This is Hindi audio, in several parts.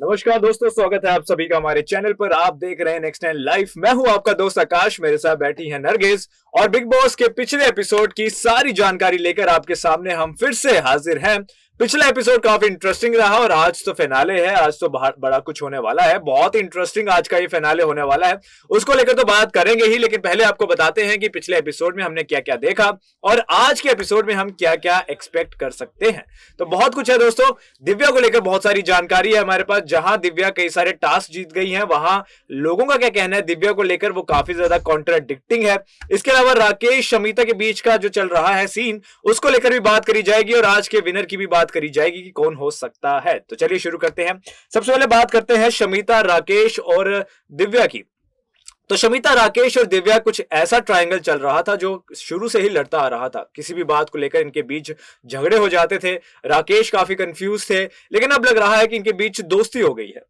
नमस्कार दोस्तों, स्वागत है आप सभी का हमारे चैनल पर। आप देख रहे हैं नेक्स्ट 10 लाइफ। मैं हूं आपका दोस्त आकाश, मेरे साथ बैठी है नरगिस और बिग बॉस के पिछले एपिसोड की सारी जानकारी लेकर आपके सामने हम फिर से हाजिर हैं। पिछला एपिसोड काफी इंटरेस्टिंग रहा और आज तो फिनाले है। आज तो बड़ा कुछ होने वाला है, बहुत इंटरेस्टिंग आज का ये फिनाले होने वाला है। उसको लेकर तो बात करेंगे ही, लेकिन पहले आपको बताते हैं कि पिछले एपिसोड में हमने क्या क्या देखा और आज के एपिसोड में हम क्या क्या एक्सपेक्ट कर सकते हैं। तो बहुत कुछ है दोस्तों। दिव्या को लेकर बहुत सारी जानकारी है हमारे पास। जहां दिव्या कई सारे टास्क जीत गई है, वहां लोगों का क्या कहना है दिव्या को लेकर, वो काफी ज्यादा कॉन्ट्राडिक्टिंग है। इसके अलावा राकेश शमिता के बीच का जो चल रहा है सीन, उसको लेकर भी बात करी जाएगी और आज के विनर की भी बात करी जाएगी कि कौन हो सकता है। तो चलिए शुरू करते हैं। सबसे पहले बात करते हैं शमिता, राकेश और दिव्या की। तो शमिता, राकेश और दिव्या कुछ ऐसा ट्रायंगल चल रहा था जो शुरू से ही लड़ता आ रहा था। किसी भी बात को लेकर इनके बीच झगड़े हो जाते थे। राकेश काफी कंफ्यूज थे, लेकिन अब लग रहा है कि इनके बीच दोस्ती हो गई है।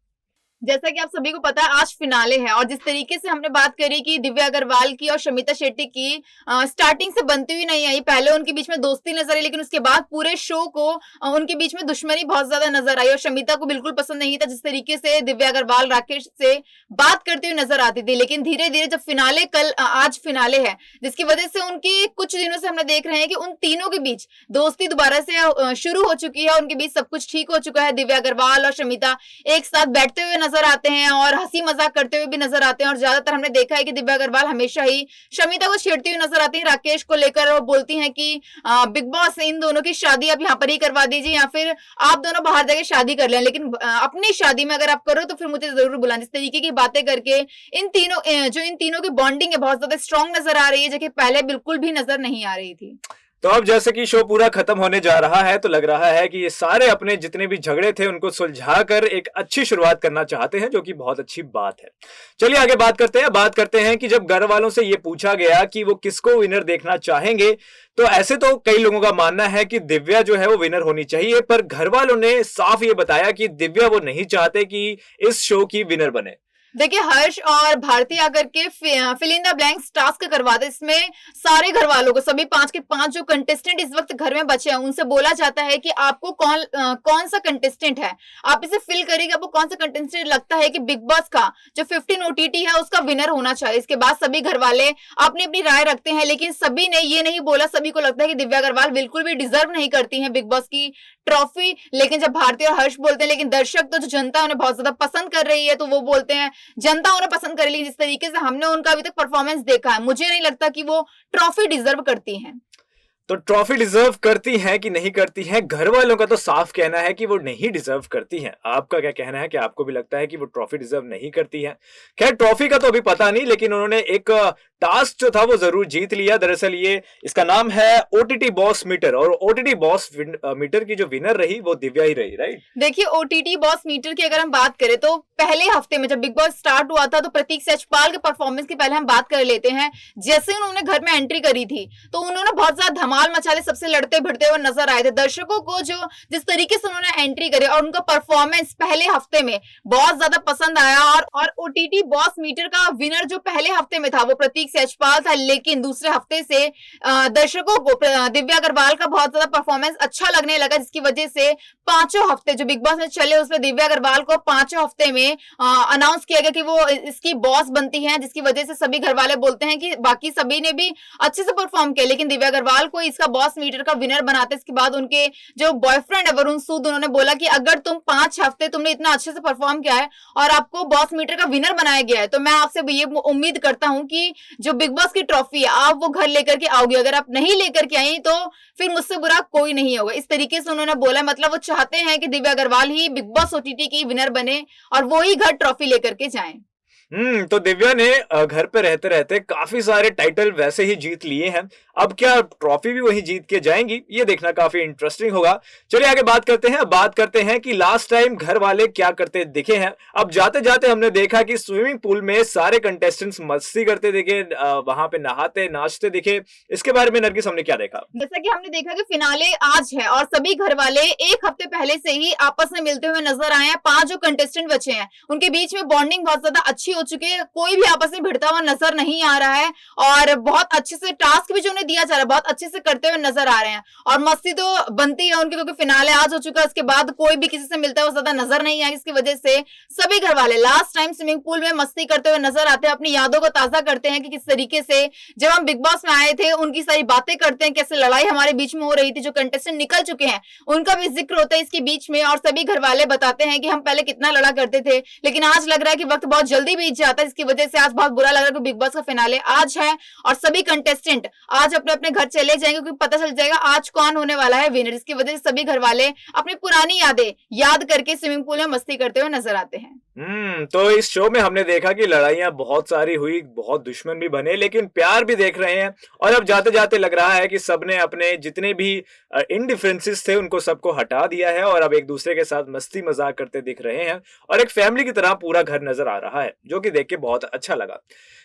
जैसा कि आप सभी को पता है आज फिनाले है और जिस तरीके से हमने बात करी कि दिव्या अग्रवाल की और शमिता शेट्टी की स्टार्टिंग से बनती हुई नहीं आई। पहले उनके बीच में दोस्ती नजर आई, लेकिन उसके बाद पूरे शो को उनके बीच में दुश्मनी बहुत ज्यादा नजर आई और शमिता को बिल्कुल पसंद नहीं था जिस तरीके से दिव्या अग्रवाल राकेश से बात करती हुई नजर आती थी। लेकिन धीरे धीरे जब फिनाले आज फिनाले है, जिसकी वजह से उनकी कुछ दिनों से हमने देख रहे हैं कि उन तीनों के बीच दोस्ती दोबारा से शुरू हो चुकी है। उनके बीच सब कुछ ठीक हो चुका है। दिव्या अग्रवाल और शमिता एक साथ बैठते हुए नजर आते हैं और हंसी मजाक करते हुए भी नजर आते हैं और ज्यादातर हमने देखा है कि दिव्या अग्रवाल हमेशा ही शमिता को छेड़ती हुई नजर आती है राकेश को लेकर और बोलती हैं कि बिग बॉस इन दोनों की शादी आप यहाँ पर ही करवा दीजिए या फिर आप दोनों बाहर जाके शादी कर लें, लेकिन अपनी शादी में अगर आप करो तो फिर मुझे जरूर बुलाना। इस तरीके की बातें करके इन तीनों की बॉन्डिंग है बहुत ज्यादा स्ट्रॉन्ग नजर आ रही है, जो कि पहले बिल्कुल भी नजर नहीं आ रही थी। तो अब जैसे कि शो पूरा खत्म होने जा रहा है, तो लग रहा है कि ये सारे अपने जितने भी झगड़े थे उनको सुलझाकर एक अच्छी शुरुआत करना चाहते हैं, जो कि बहुत अच्छी बात है। चलिए आगे बात करते हैं कि जब घर वालों से ये पूछा गया कि वो किसको विनर देखना चाहेंगे, तो ऐसे तो कई लोगों का मानना है कि दिव्या जो है वो विनर होनी चाहिए, पर घर वालों ने साफ ये बताया कि दिव्या वो नहीं चाहते कि इस शो की विनर बने। देखिए हर्ष और भारती आकर के fill in the blanks task करवाते, इसमें सारे घर वालों को, सभी 5 के 5 जो कंटेस्टेंट इस वक्त घर में बचे हैं, उनसे बोला जाता है कि आपको कौन सा कंटेस्टेंट है, आप इसे फिल करिए, आपको कौन सा कंटेस्टेंट लगता है कि बिग बॉस का जो 15 OTT है उसका विनर होना चाहिए। इसके बाद सभी घर वाले अपनी अपनी राय रखते हैं, लेकिन सभी ने ये नहीं बोला, सभी को लगता है कि दिव्या अग्रवाल बिल्कुल भी डिजर्व नहीं करती है बिग बॉस की ट्रॉफी। लेकिन जब भारती और हर्ष बोलते हैं, लेकिन दर्शक तो जो जनता उन्हें बहुत ज्यादा पसंद कर रही है, तो वो बोलते हैं जनता उन्हें पसंद कर रही है। जिस तरीके से हमने उनका अभी तक परफॉर्मेंस देखा है, मुझे नहीं लगता कि वो ट्रॉफी डिजर्व करती हैं। तो ट्रॉफी डिजर्व करती हैं कि नहीं करती हैं? घर वालों का तो साफ कहना है कि वो नहीं डिजर्व करती हैं। आपका क्या कहना है कि आपको भी लगता है कि वो ट्रॉफी डिजर्व नहीं करती हैं? खैर ट्रॉफी का तो अभी पता नहीं, लेकिन उन्होंने एक टास्क जो था वो जरूर जीत लिया। दरअसल ये इसका नाम है OTT बॉस मीटर, और OTT बॉस मीटर की जो विनर रही वो दिव्या ही रही, राइट? देखिए OTT बॉस मीटर की अगर हम बात करें तो पहले हफ्ते में जब बिग बॉस स्टार्ट हुआ था, तो प्रतीक सेजपाल के परफॉर्मेंस की पहले हम बात कर लेते हैं। जैसे उन्होंने घर में एंट्री करी थी तो उन्होंने बहुत ज्यादा धमाल मचा ली, सबसे लड़ते भिड़ते हुए नजर आए थे। दर्शकों को जो जिस तरीके से उन्होंने एंट्री करी और उनका परफॉर्मेंस पहले हफ्ते में बहुत ज्यादा पसंद आया। और OTT बॉस मीटर का विनर जो पहले हफ्ते में था वो प्रतीक सेजपाल था, लेकिन दूसरे हफ्ते से दर्शकों को दिव्या अग्रवाल का बहुत ज्यादा परफॉर्मेंस अच्छा लगने लगा, जिसकी वजह से 5 हफ्ते जो बिग बॉस में चले उसमें दिव्या अग्रवाल को 5 हफ्ते में अनाउंस किया गया कि वो इसकी बॉस बनती है, जिसकी वजह से सभी घर वाले बोलते हैं कि बाकी सभी ने भी अच्छे से परफॉर्म किया, लेकिन दिव्या अग्रवाल को इसका बॉस मीटर का विनर बनाते। इसके बाद उनके जो बॉयफ्रेंड है वरुण सूद, उन्होंने बोला कि अगर तुम 5 हफ्ते तुमने इतना अच्छे से परफॉर्म किया है और आपको बॉस मीटर का विनर बनाया गया है, तो मैं आपसे ये उम्मीद करता हूं कि जो बिग बॉस की ट्रॉफी है आप वो घर लेकर के आओगे। अगर आप नहीं लेकर के आई तो फिर मुझसे बुरा कोई नहीं होगा। इस तरीके से उन्होंने बोला, मतलब वो चाहते हैं कि दिव्या अग्रवाल ही बिग बॉस OTT की विनर बने और वो ही घर ट्रॉफी लेकर के जाएं। तो दिव्या ने घर पे रहते रहते काफी सारे टाइटल वैसे ही जीत लिए हैं। अब क्या ट्रॉफी भी वही जीत के जाएंगी, ये देखना काफी इंटरेस्टिंग होगा। चलिए आगे बात करते हैं कि लास्ट टाइम घर वाले क्या करते दिखे हैं। अब जाते जाते हमने देखा कि स्विमिंग पूल में सारे कंटेस्टेंट्स मस्ती करते दिखे, वहां पे नहाते नाचते दिखे। इसके बारे में नरगिस हमने क्या देखा? जैसा कि हमने देखा कि फिनाले आज है और सभी घर वाले एक हफ्ते पहले से ही आपस में मिलते हुए नजर आए हैं। 5 जो कंटेस्टेंट बचे हैं उनके बीच में बॉन्डिंग बहुत ज्यादा अच्छी हो चुके हैं, कोई भी आपस में भिड़ता हुआ नजर नहीं आ रहा है और बहुत अच्छे से टास्क भी जो उन्हें दिया जा रहा है बहुत अच्छे से करते हुए नजर आ रहे हैं। और मस्ती तो बनती है उनकी, क्योंकि फिनाले आज हो चुका है, उसके बाद कोई भी किसी से मिलता हुआ ज्यादा नजर नहीं आया, इसकी वजह से सभी घर वाले लास्ट टाइम स्विमिंग पूल में मस्ती करते हुए नजर आते हैं, अपनी यादों को ताजा करते हैं कि किस तरीके से जब हम बिग बॉस में आए थे उनकी सारी बातें करते हैं, कैसे लड़ाई हमारे बीच में हो रही थी, जो कंटेस्टेंट निकल चुके हैं उनका भी जिक्र होता है इसके बीच में, और सभी घर वाले बताते हैं कि हम पहले कितना लड़ा करते थे, लेकिन आज लग रहा है कि वक्त बहुत जल्दी बीत जाता है, इसकी वजह से आज बहुत बुरा लग रहा है कि बिग बॉस का फिनाले आज है और सभी कंटेस्टेंट आज अपने अपने घर चले जाएंगे, क्योंकि पता चल जाएगा आज कौन होने वाला है विनर। इसकी वजह से सभी घर वाले अपनी पुरानी यादें याद करके स्विमिंग पूल में मस्ती करते हुए नजर आते हैं। तो इस शो में हमने देखा कि लड़ाइयां बहुत सारी हुई, बहुत दुश्मन भी बने, लेकिन प्यार भी देख रहे हैं। और अब जाते जाते लग रहा है कि सबने अपने जितने भी इनडिफरेंसेस थे उनको सबको हटा दिया है और अब एक दूसरे के साथ मस्ती मजाक करते दिख रहे हैं और एक फैमिली की तरह पूरा घर नजर आ रहा है, जो कि देख के बहुत अच्छा लगा।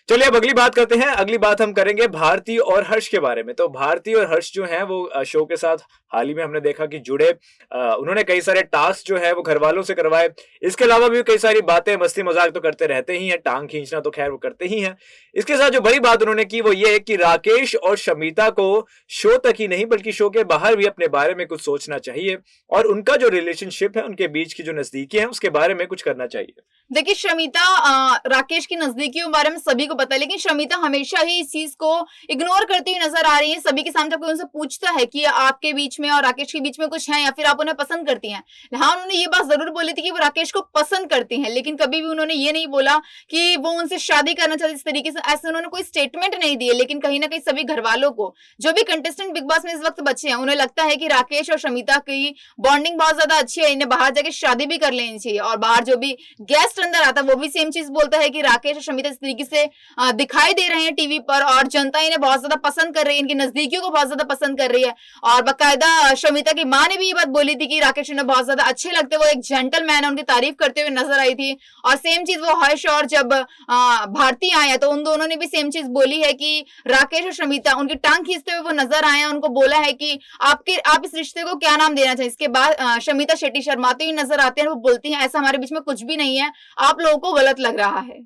चलिए अब अगली बात करते हैं। अगली बात हम करेंगे भारती और हर्ष के बारे में। तो भारती और हर्ष जो हैं वो शो के साथ हाल ही में हमने देखा कि जुड़े, उन्होंने कई सारे टास्क जो है वो घर वालों से करवाए। इसके अलावा भी कई सारी बातें मस्ती मजाक तो करते रहते ही हैं, टांग खींचना तो खैर वो करते ही हैं। इसके साथ जो बड़ी बात उन्होंने की वो ये है कि राकेश और शमिता को शो तक ही नहीं बल्कि शो के बाहर भी अपने बारे में कुछ सोचना चाहिए और उनका जो रिलेशनशिप है, उनके बीच की जो नजदीकी है उसके बारे में कुछ करना चाहिए। देखिए शमिता राकेश की नजदीकियों के बारे में सभी को पता है, लेकिन शमिता हमेशा ही इस चीज को इग्नोर करती हुई नजर आ रही है। सभी के सामने जब कोई उनसे पूछता है कि आपके बीच में और राकेश के बीच में कुछ है या फिर आप उन्हें पसंद करती हैं, हाँ उन्होंने ये बात जरूर बोली थी कि वो राकेश को पसंद करती हैं, लेकिन कभी भी उन्होंने ये नहीं बोला कि वो उनसे शादी करना चाहती। इस तरीके से ऐसे उन्होंने कोई स्टेटमेंट नहीं दी है, लेकिन कहीं ना कहीं सभी घर वालों को, जो भी कंटेस्टेंट बिग बॉस में इस वक्त बचे हैं, उन्हें लगता है कि राकेश और शमिता की बॉन्डिंग बहुत ज्यादा अच्छी है, इन्हें बाहर जाके शादी भी कर लेनी चाहिए। और बाहर जो भी गेस्ट अंदर आता है वो भी सेम चीज बोलता है कि राकेश और शमिता इस तरीके से दिखाई दे रहे हैं टीवी पर और जनता इन्हें बहुत ज्यादा पसंद कर रही है, इनकी नजदीकियों को बहुत ज्यादा पसंद कर रही है। और बाकायदा शमिता की माँ ने भी ये बात बोली थी कि राकेश उन्हें बहुत ज्यादा अच्छे लगते, वो एक जेंटलमैन है, उनकी तारीफ करते हुए नजर आई थी। और सेम चीज वो हर्ष और जब भारती आए तो उन दोनों ने भी सेम चीज बोली है कि राकेश और शमिता उनकी टांग खींचते हुए वो नजर आए हैं, उनको बोला है कि आप इस रिश्ते को क्या नाम देना चाहिए। इसके बाद शमिता शेट्टी शर्माते हुए नजर आते हैं, वो बोलती हैं ऐसा हमारे बीच में कुछ भी नहीं है, आप लोगों को गलत लग रहा है।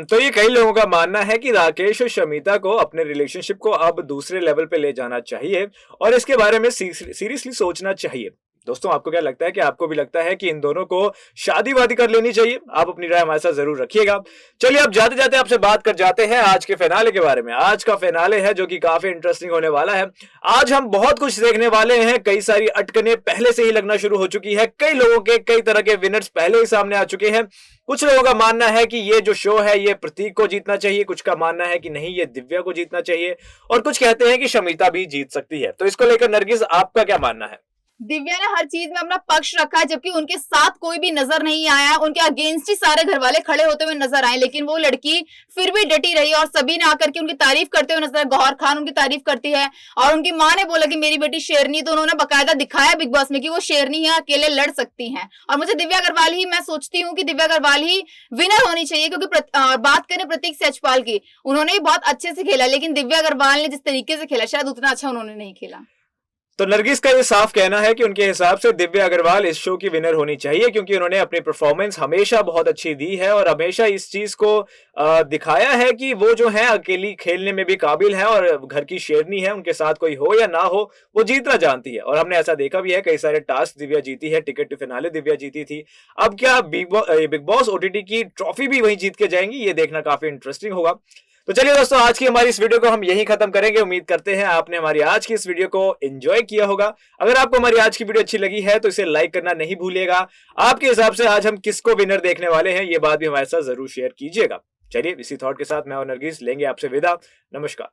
तो ये कई लोगों का मानना है कि राकेश और शमिता को अपने रिलेशनशिप को अब दूसरे लेवल पे ले जाना चाहिए और इसके बारे में सीरियसली सोचना चाहिए। दोस्तों आपको क्या लगता है कि आपको भी लगता है कि इन दोनों को शादी वादी कर लेनी चाहिए? आप अपनी राय हमारे साथ जरूर रखिएगा। चलिए अब जाते जाते आपसे बात कर जाते हैं आज के फिनाले के बारे में। आज का फिनाले है जो कि काफी इंटरेस्टिंग होने वाला है। आज हम बहुत कुछ देखने वाले हैं, कई सारी अटकनें पहले से ही लगना शुरू हो चुकी है, कई लोगों के कई तरह के विनर्स पहले ही सामने आ चुके हैं। कुछ लोगों का मानना है कि ये जो शो है ये प्रतीक को जीतना चाहिए, कुछ का मानना है कि नहीं ये दिव्या को जीतना चाहिए और कुछ कहते हैं कि शमिता भी जीत सकती है। तो इसको लेकर नरगिस आपका क्या मानना है? दिव्या ने हर चीज में अपना पक्ष रखा है, जबकि उनके साथ कोई भी नजर नहीं आया है, उनके अगेंस्ट ही सारे घर वाले खड़े होते हुए नजर आए, लेकिन वो लड़की फिर भी डटी रही और सभी ने आकर के उनकी तारीफ करते हुए नजर। गौहर खान उनकी तारीफ करती है और उनकी माँ ने बोला कि मेरी बेटी शेरनी, तो उन्होंने बकायदा दिखाया बिग बॉस में कि वो शेरनी है, अकेले लड़ सकती है। और मुझे दिव्या अग्रवाल ही, मैं सोचती हूँ कि दिव्या अग्रवाल ही विनर होनी चाहिए, क्योंकि बात करें प्रतीक सेचपाल की, उन्होंने भी बहुत अच्छे से खेला, लेकिन दिव्या अग्रवाल ने जिस तरीके से खेला शायद उतना अच्छा उन्होंने नहीं खेला। तो नरगिस का ये साफ कहना है कि उनके हिसाब से दिव्या अग्रवाल इस शो की विनर होनी चाहिए, क्योंकि उन्होंने अपनी परफॉर्मेंस हमेशा बहुत अच्छी दी है और हमेशा इस चीज को दिखाया है कि वो जो है अकेली खेलने में भी काबिल है और घर की शेरनी है, उनके साथ कोई हो या ना हो वो जीतना जानती है। और हमने ऐसा देखा भी है, कई सारे टास्क दिव्या जीती है, टिकट टू फिनाले दिव्या जीती थी। अब क्या बिग बॉस ओटीटी की ट्रॉफी भी वहीं जीत के जाएंगी? ये देखना काफी इंटरेस्टिंग होगा। तो चलिए दोस्तों, आज की हमारी इस वीडियो को हम यहीं खत्म करेंगे। उम्मीद करते हैं आपने हमारी आज की इस वीडियो को एंजॉय किया होगा। अगर आपको हमारी आज की वीडियो अच्छी लगी है तो इसे लाइक करना नहीं भूलिएगा। आपके हिसाब से आज हम किसको विनर देखने वाले हैं ये बात भी हमारे साथ जरूर शेयर कीजिएगा। चलिए इसी थॉट के साथ मैं और नरगिस लेंगे आपसे विदा। नमस्कार।